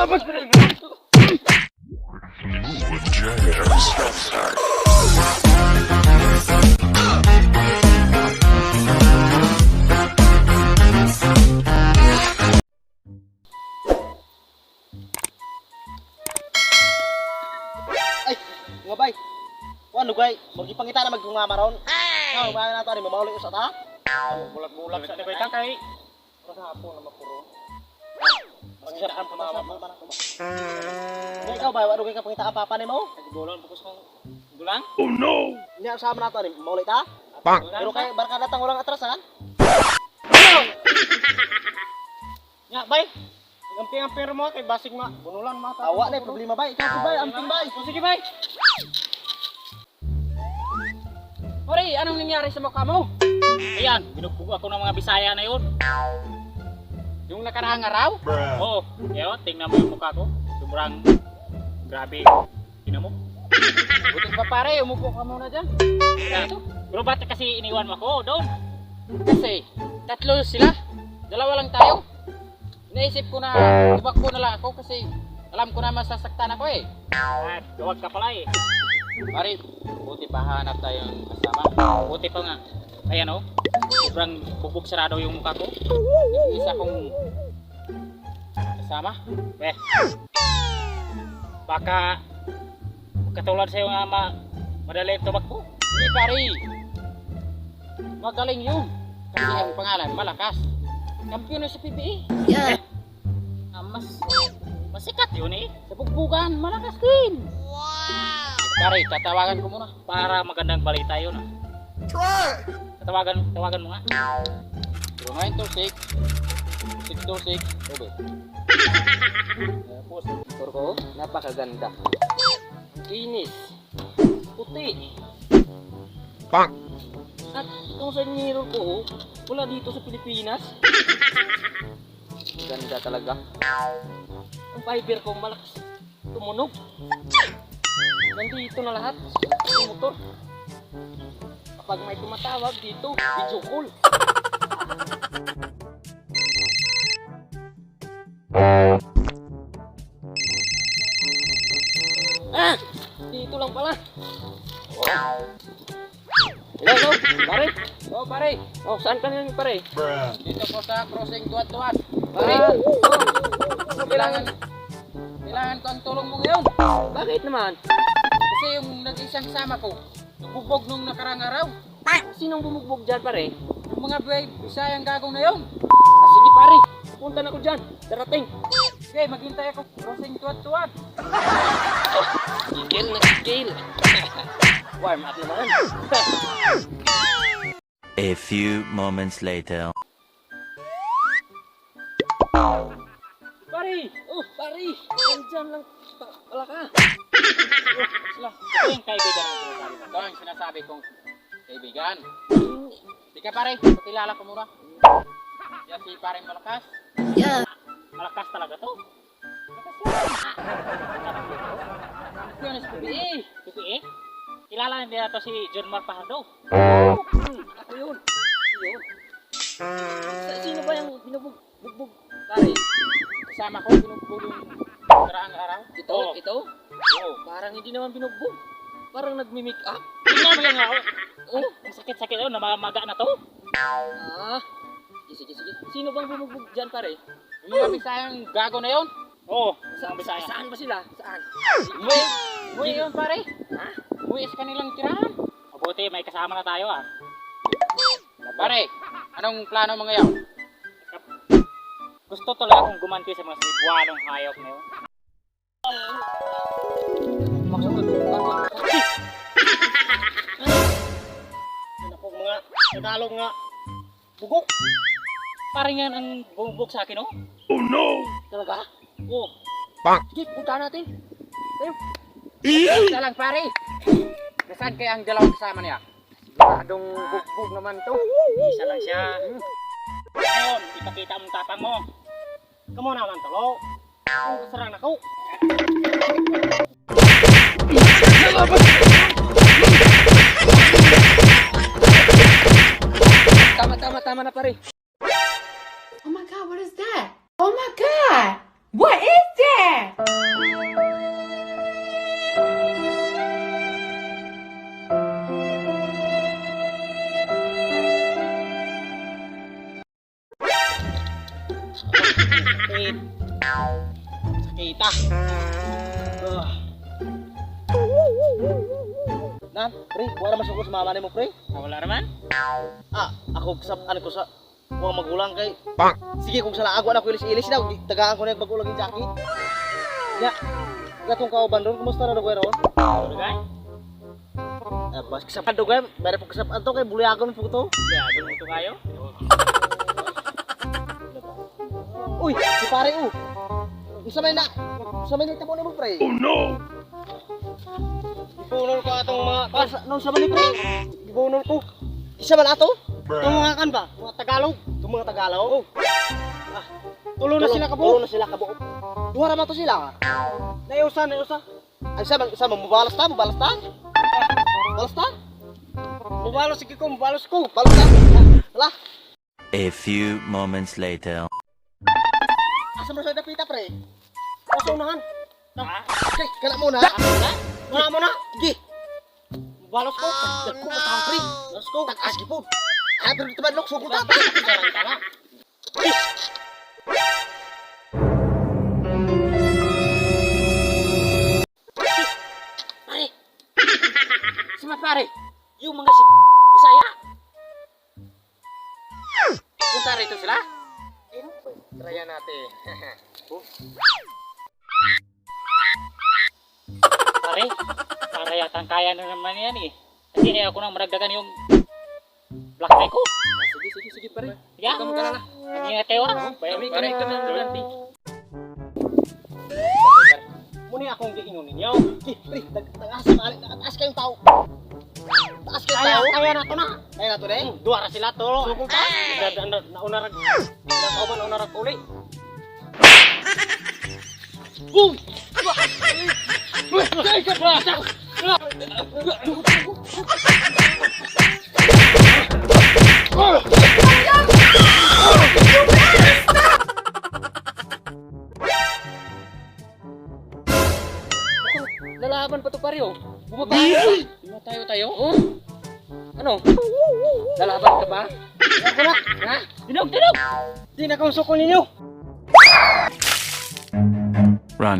Ay, nga bay. Ano gay, magipangita na maggungamaron. Ay, ba na to ani mamawli usa ta? Bulag-bulag sa bay ta kay. Sa hapon na makuro. Magsiraan pa mama mo para ko. Ikaw ba wala kay kapangita ang papa nimo? Nagbolon bukas kong gulang. Oh no! Nya sama na to ani mamawli ta? Pero kay barkada tang ulang atrasan. Nya bay. Amping-amping mo kay basig ma. Bunulan ma ta. Awa na problema bay. Ikaw bay, amping bay. Sige bay. Ori, anong nangyari sa mukha mo? Ayan, binugbog ako ng mga Bisaya na yun. Yung nakaraang araw? Oo. Yun, tingnan mo yung mukha ko. Sobrang grabe. Tingnan mo. Buti pa pare, umupo ka muna dyan. Ito. Pero ba't kasi iniwan mo ko doon? Kasi, tatlo sila. Dalawa lang tayo. Naisip ko na, tumakbo na lang ako kasi alam ko na masasaktan ako eh. At gawag ka pala eh. Pare, buti pa hanap tayong kasama. Buti pa nga. Ayan o. Sobrang bubog sarado yung mukha ko. Yung isa kong kasama. Baka katulad sa'yo nga madali tumakbo. Hindi pare. Magaling yun. Kasi ang pangalan, malakas. Kampiyon na sa PBA. Yeah. Masikat yun eh. Sa bugbugan, malakas din. Wow! Pare, tatawagan ko muna para magandang balita yun ah. Try! Tawagan mo nga. 0926 626 Obe. Tapos, ko, napakaganda. Kinis. Puti. Bang! At kung sa niro ko, wala dito sa Pilipinas. Ganda talaga. Ang fiber ko malakas tumunog. Nandito na lahat yung motor. Kapag may tumatawag dito, video call. Ah! Dito lang pala. Hello, pare. Oh, pare. Oh, saan ka ngayon, pare? Dito po sa crossing Duat-Duat. Pare. Kailangan ko ang tulong mo ngayon. Bakit naman? Kasi yung nag-isang sama ko, nagbubog nung nakarang araw. Sinong bumugbog dyan, pare? Yung mga Bisayang gagong na yun. Sige, pare. Pupunta na ko dyan. Darating. Okay, maghintay ako. Crossing Duat-Duat. Sikil na sikil. Warm up naman. A few moments later. Pare! Oh, pare! Nandyan lang pala ka. Sila. Ito yung kaibigan mo sinasabi. Ito yung sinasabi kong kaibigan. Sige pare, pakilala ko muna. Yan si pare malakas. Yeah. Malakas talaga to. Malakas yan. Ito yung PBA. PBA? Kilala nila to si John Mar Fajardo. Ako yun. Yun. Sino ba yung binubugbog? Pare, kasama ko binugbog yung karaang araw. Ito? Oh. Ito? Oo. Parang hindi naman binugbog. Parang nagmi-make up. Tingnan mo lang ako. Oh, ang sakit-sakit yun. Namamaga na to. Ah. Sige. Sino bang binugbog dyan, pare? Yung mga Bisayang gago na yun? Oo. Saan ba sila? Saan? Umuwi yun, pare. Ha? Umuwi sa kanilang tirahan. Mabuti, may kasama na tayo ah. Pare, anong plano mo ngayon? Gusto talaga akong gumanti sa mga sibuanong hayop na yun. Maksudot ko ako mga Tagalog nga bugok. Parang yan ang bumubog sa akin, oh. Oh no! Talaga? Oo. Bang! Sige, punta natin. Tayo. Isa lang, pare. Nasaan kaya ang dalawang kasama niya? Masyadong bugbog naman to. Isa lang siya. Ngayon, ipakita mong tapang mo. Kamu naman talo. Kung kasarang ako. Tama na pare. Oh my god, what is that? Oh my god! What is that? Sakit. Sakita. Nan, pre, wala masuk ko sa mama nimo, pre. Wala naman. Ako kasabaan ko sa mga magulang kay. Sige kung sala ako na ko ilis-ilis daw, tagaan ko na yung bagulang yung jacket. Ya. Gatong kauban ron, kumusta na dugay ron? Dugay. Bas kasabaan dugay, bare po kasabaan to kay buliagon po to. Gago mo to kayo. Uy, si pare Unsa may na tabo nimo, pre? Oh no! Ibunol ko atong mga no sa bali, pre. Ibunol ko. Isa man ato? Itong mga kan ba? Mga Tagalog. Itong mga Tagalog. Tulo na sila kabuo. Tulo na sila kabuo. Duha ra ba to sila? Nayusa. Ay sa mubalas ta. Balas ta? Mubalos sige ko, mubalos ko. Balas ta. Hala. A few moments later. Asa mo sa dapita, pre? Asa unahan? Ha? Okay, kana muna. Muna. Sige. Mubalos ko. Dagko matang, pre. Balos ko. Tagas gipon. Ay, pero dito ba lok sugod ta? Pare. Sama pare. Yung mga Bisaya. Punta rito sila? Traya natin. Pare, para yata kaya na naman yan eh. Kasi ako nang maragdagan yung black tie ko. Sige, pare. Yeah. Kamu kalala. Ingat kayo ah. Pare, ito na nanti. Muni akong giingon ninyo. Pre, tagas balik, nakataas kayong tao. Taas kayong tao. Kaya na to na. Kaya na to na. Dua ra sila to. Sukong ta. Nauna rag. Nauna rag uli. Boom! Ay, ka ba? Lalaban pa to pare oh. Bumatayo tayo. Oh. Ano? Lalaban ka ba? Ako na. Ha? Dinog! Di na kong sukol ninyo. Run.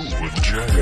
Smooth jazz.